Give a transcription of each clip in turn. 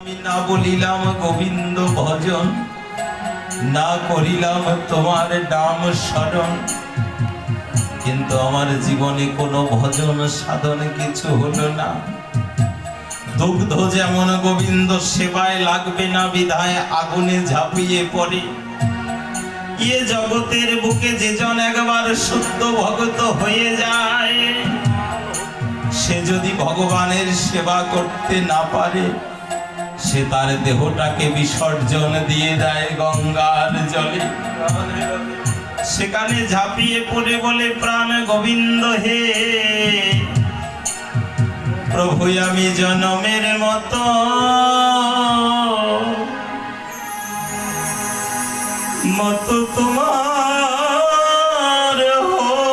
আমি না বলিলাম গোবিন্দ ভজন, না করিলাম তোমার নাম স্মরণ, কিন্তু আমার জীবনে কোনো ভজন সাধন কিছু হলো না। দুগ্ধ যেমন গোবিন্দ সেবায় লাগবে না বিধায় আগুনে ঝাঁপিয়ে পড়ে। ইয়ে জগতের বুকে যেজন একবার শুদ্ধ ভক্ত হয়ে যায়, সে যদি ভগবানের সেবা করতে না পারে, সে তার দেহটাকে বিসর্জন দিয়ে দেয় গঙ্গার জলে। সেখানে ঝাঁপিয়ে পড়ে বলে, প্রাণ গোবিন্দ হে প্রভু, আমি জনমের মতো মতো তোমার হলাম।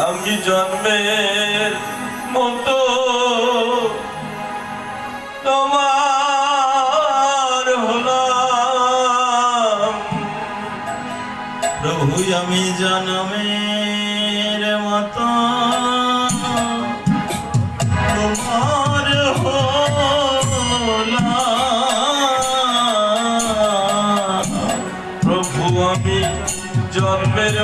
আমি জন্মের মতো তোমার হলাম। প্রভু আমি জনমের মতো তোমার হলাম। প্রভু আমি জন্মের